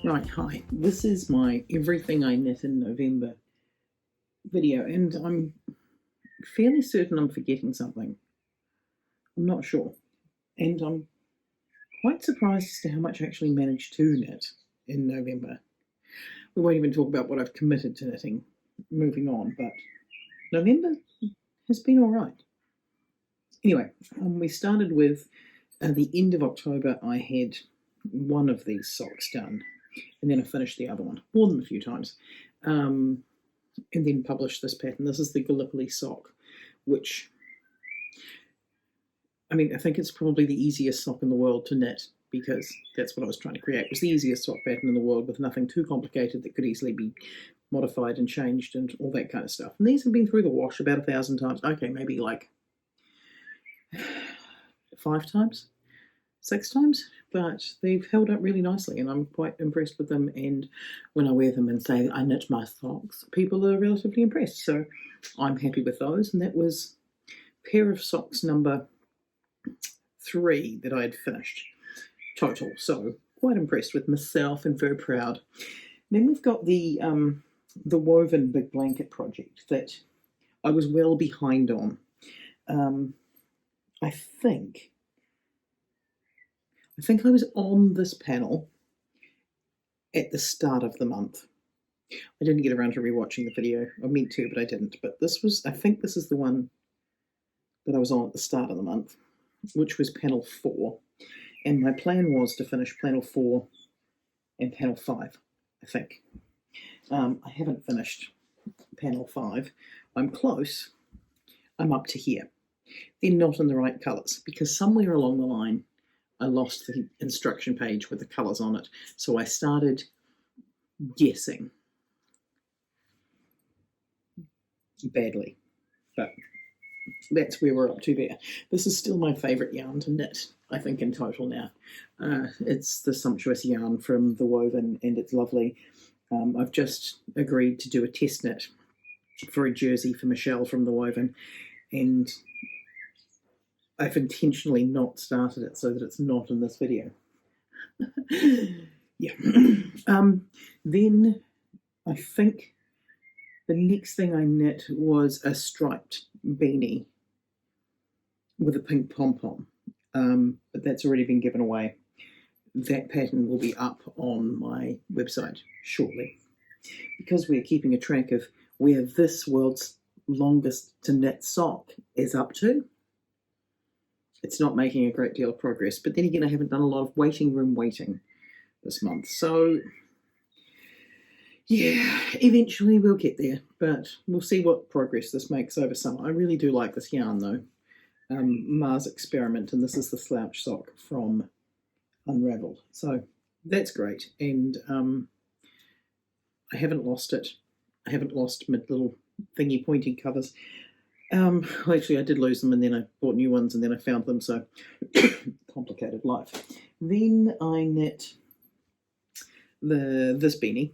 Right, hi. This is my Everything I Knit in November video, and I'm fairly certain I'm forgetting something. I'm not sure. And I'm quite surprised as to how much I actually managed to knit in November. We won't even talk about what I've committed to knitting moving on, but November has been all right. Anyway, we started with the end of October. I had one of these socks done, and then I finished the other one more than a few times. And then published this pattern. This is the Gallipoli Sock, which, I mean, I think it's probably the easiest sock in the world to knit, because that's what I was trying to create. It was the easiest sock pattern in the world, with nothing too complicated that could easily be modified and changed and all that kind of stuff. And these have been through the wash about 1,000 times. Okay, maybe like 5 times, 6 times, but they've held up really nicely, and I'm quite impressed with them. And when I wear them and say I knit my socks, people are relatively impressed, so I'm happy with those. And that was pair of socks number 3 that I had finished total, so quite impressed with myself and very proud. Then we've got the woven big blanket project that I was well behind on. I think I was on this panel at the start of the month. I didn't get around to rewatching the video. I meant to, but I didn't. But I think this is the one that I was on at the start of the month, which was panel 4. And my plan was to finish panel 4 and panel 5, I think. I haven't finished panel 5. I'm close. I'm up to here. They're not in the right colours, because somewhere along the line I lost the instruction page with the colours on it. So I started guessing badly, but that's where we're up to there. This is still my favourite yarn to knit, I think, in total now. It's the Sumptuous yarn from the Woven, and it's lovely. I've just agreed to do a test knit for a jersey for Michelle from the Woven, and I've intentionally not started it so that it's not in this video. Yeah. Then I think the next thing I knit was a striped beanie with a pink pom-pom, but that's already been given away. That pattern will be up on my website shortly, because we're keeping a track of where this world's longest to knit sock is up to. It's not making a great deal of progress, but then again, I haven't done a lot of waiting room waiting this month, so yeah, eventually we'll get there, but we'll see what progress this makes over summer. I really do like this yarn though, Mars Experiment, and this is the Slouch Sock from Unraveled, so that's great. And I haven't lost it. I haven't lost my little thingy pointy covers. Actually, I did lose them, and then I bought new ones, and then I found them, so complicated life. Then I knit this beanie,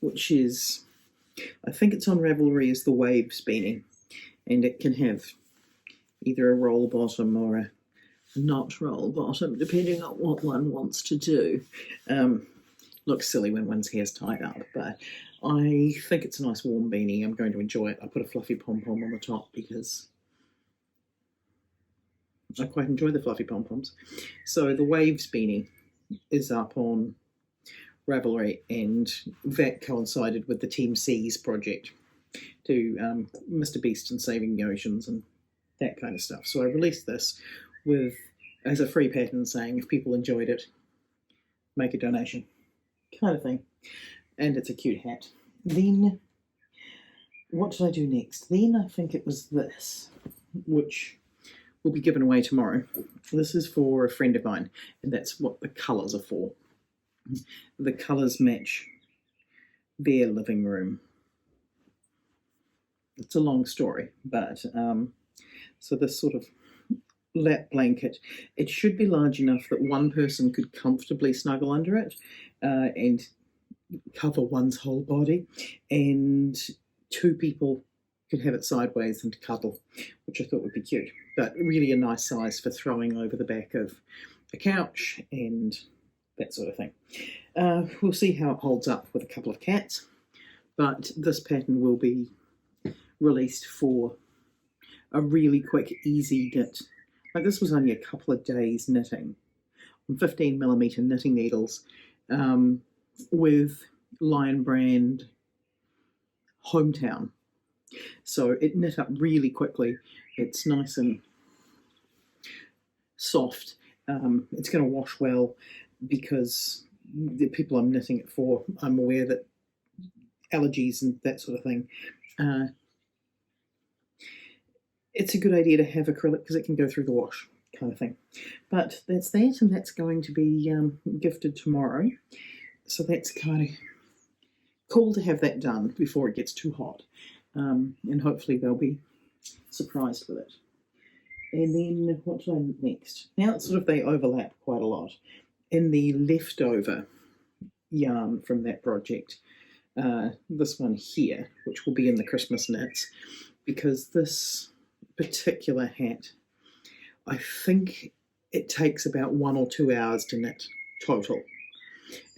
which is, I think it's on Ravelry as the Waves beanie, and it can have either a roll bottom or a not roll bottom, depending on what one wants to do. Looks silly when one's hair's tied up, but I think it's a nice warm beanie. I'm going to enjoy it. I put a fluffy pom-pom on the top because I quite enjoy the fluffy pom-poms. So the Waves beanie is up on Ravelry, and that coincided with the Team C's project to Mr. Beast and Saving the Oceans and that kind of stuff. So I released this as a free pattern, saying if people enjoyed it, make a donation, kind of thing. And it's a cute hat. Then, what did I do next? Then I think it was this, which will be given away tomorrow. This is for a friend of mine, and that's what the colours are for. The colours match their living room. It's a long story, but so this sort of lap blanket, it should be large enough that one person could comfortably snuggle under it and cover one's whole body, and 2 people could have it sideways and cuddle, which I thought would be cute, but really a nice size for throwing over the back of a couch and that sort of thing. We'll see how it holds up with a couple of cats, but this pattern will be released for a really quick, easy knit. Like this was only a couple of days knitting on 15mm knitting needles with Lion Brand Hometown. So it knit up really quickly. It's nice and soft. It's going to wash well because the people I'm knitting it for, I'm aware that allergies and that sort of thing. It's a good idea to have acrylic because it can go through the wash, kind of thing. But that's that, and that's going to be gifted tomorrow. So that's kind of cool to have that done before it gets too hot. And hopefully they'll be surprised with it. And then what did I next? Now it's sort of they overlap quite a lot. In the leftover yarn from that project, this one here, which will be in the Christmas knits, because this particular hat, I think it takes about 1 or 2 hours to knit total,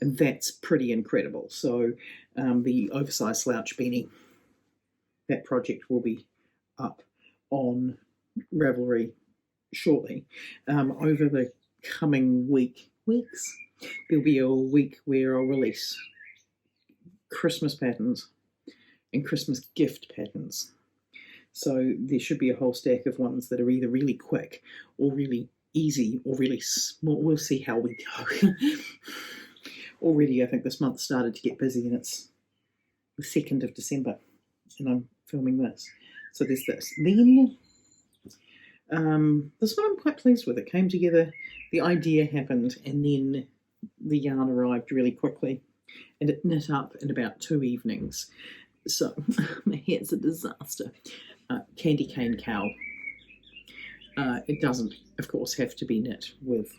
and that's pretty incredible. So the oversized slouch beanie, that project will be up on Ravelry shortly. Over the coming weeks, there'll be a week where I'll release Christmas patterns and Christmas gift patterns. So there should be a whole stack of ones that are either really quick or really easy or really small. We'll see how we go. Already I think this month started to get busy, and it's the 2nd of December and I'm filming this. So there's this. Then this one I'm quite pleased with. It came together, the idea happened, and then the yarn arrived really quickly, and it knit up in about 2 evenings. So my hair's a disaster. Candy cane cow. It doesn't, of course, have to be knit with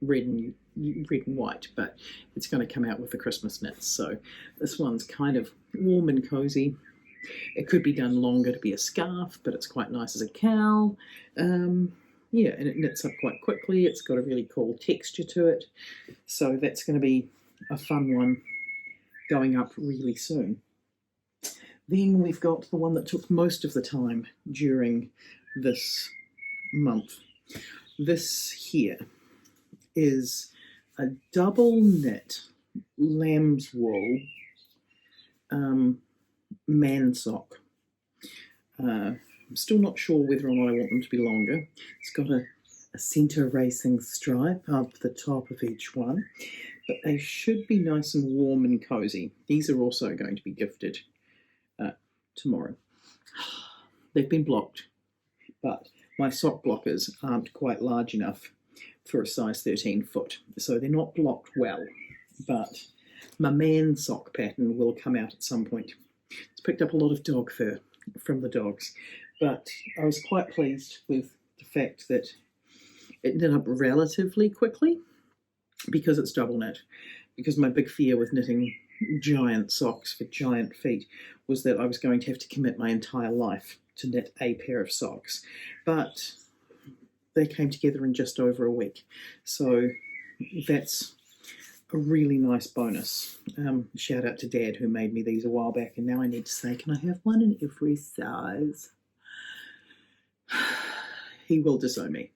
red and white, but it's going to come out with the Christmas knits. So this one's kind of warm and cozy. It could be done longer to be a scarf, but it's quite nice as a cowl. Yeah, and it knits up quite quickly. It's got a really cool texture to it. So that's going to be a fun one going up really soon. Then we've got the one that took most of the time during this month. This here is a double knit lamb's wool man sock. I'm still not sure whether or not I want them to be longer. It's got a centre racing stripe up the top of each one, but they should be nice and warm and cozy. These are also going to be gifted tomorrow. They've been blocked, but my sock blockers aren't quite large enough for a size 13 foot, so they're not blocked well, but my man sock pattern will come out at some point. It's picked up a lot of dog fur from the dogs, but I was quite pleased with the fact that it knit up relatively quickly because it's double knit, because my big fear with knitting giant socks for giant feet was that I was going to have to commit my entire life to knit a pair of socks, but they came together in just over a week, so that's a really nice bonus. Shout out to Dad who made me these a while back, and now I need to say, can I have one in every size? He will disown me.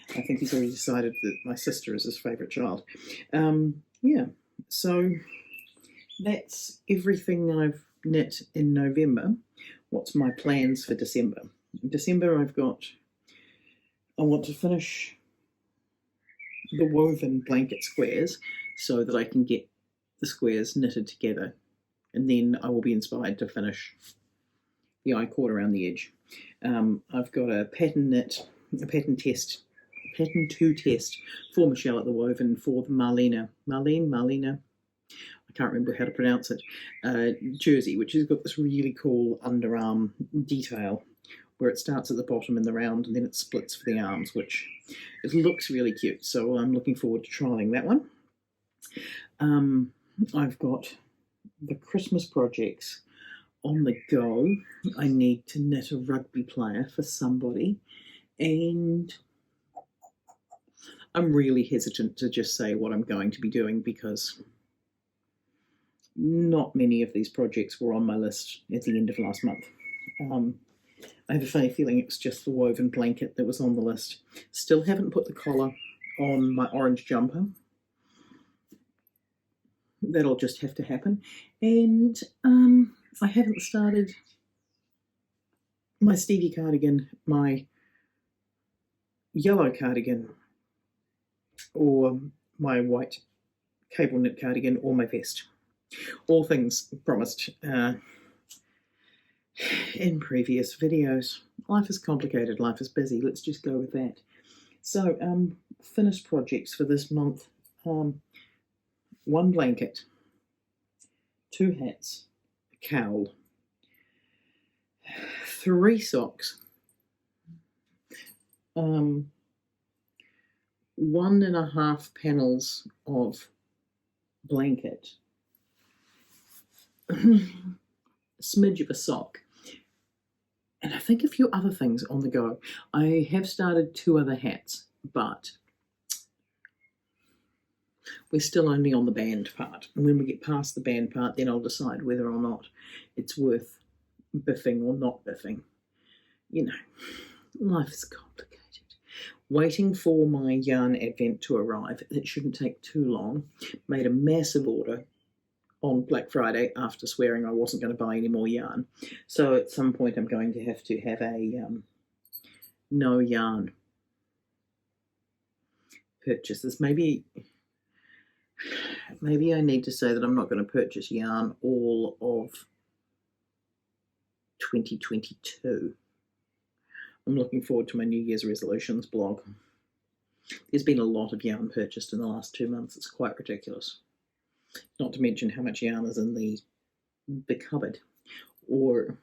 I think he's already decided that my sister is his favourite child. Yeah, so that's everything I've knit in November. What's my plans for December? In December I want to finish the woven blanket squares so that I can get the squares knitted together, and then I will be inspired to finish the I-cord around the edge. I've got a pattern to test for Michelle at the Woven for the Marlena, I can't remember how to pronounce it, jersey, which has got this really cool underarm detail where it starts at the bottom in the round and then it splits for the arms, which it looks really cute. So I'm looking forward to trialing that one. I've got the Christmas projects on the go. I need to knit a rugby player for somebody, and I'm really hesitant to just say what I'm going to be doing because not many of these projects were on my list at the end of last month. I have a funny feeling it's just the woven blanket that was on the list. Still haven't put the collar on my orange jumper. That'll just have to happen. And I haven't started my Stevie cardigan, my yellow cardigan, or my white cable knit cardigan, or my vest. All things promised in previous videos. Life is complicated, life is busy, let's just go with that. So, finished projects for this month. 1 blanket, 2 hats, a cowl, 3 socks, 1.5 panels of blanket, a smidge of a sock, and I think a few other things on the go. I have started 2 other hats, but we're still only on the band part. And when we get past the band part, then I'll decide whether or not it's worth biffing or not biffing. You know, life is complicated. Waiting for my yarn advent to arrive. It shouldn't take too long. Made a massive order on Black Friday after swearing I wasn't going to buy any more yarn. So at some point I'm going to have a no yarn purchases. Maybe I need to say that I'm not going to purchase yarn all of 2022. I'm looking forward to my New Year's resolutions blog. There's been a lot of yarn purchased in the last 2 months. It's quite ridiculous. Not to mention how much yarn is in the cupboard. Or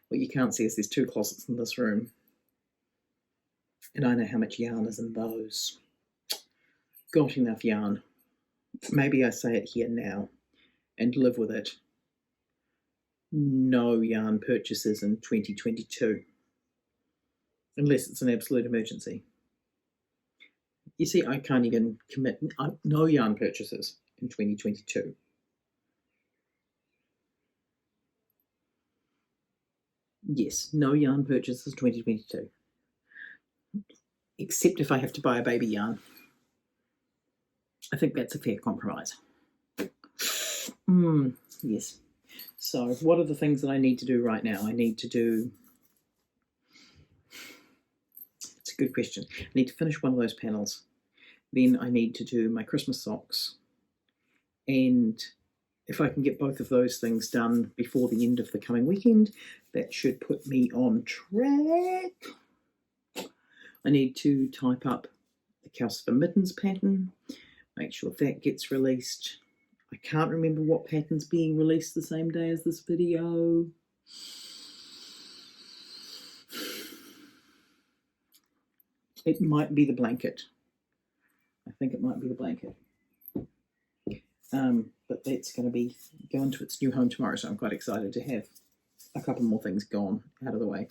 what you can't see is there's 2 closets in this room. And I know how much yarn is in those. Got enough yarn. Maybe I say it here now and live with it. No yarn purchases in 2022. Unless it's an absolute emergency. You see, I can't even commit. No yarn purchases in 2022. Yes, no yarn purchases 2022. Except if I have to buy a baby yarn. I think that's a fair compromise. Yes. So what are the things that I need to do right now? I need to do... It's a good question. I need to finish one of those panels. Then I need to do my Christmas socks. And if I can get both of those things done before the end of the coming weekend, that should put me on track. I need to type up the Calcifer Mittens pattern, make sure that gets released. I can't remember what pattern's being released the same day as this video. It might be the blanket. I think it might be the blanket. But that's going to be going to its new home tomorrow, so I'm quite excited to have a couple more things gone out of the way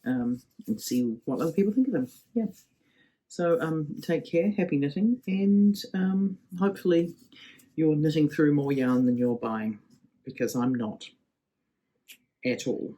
and see what other people think of them. Yeah. So take care, happy knitting, and hopefully you're knitting through more yarn than you're buying, because I'm not at all.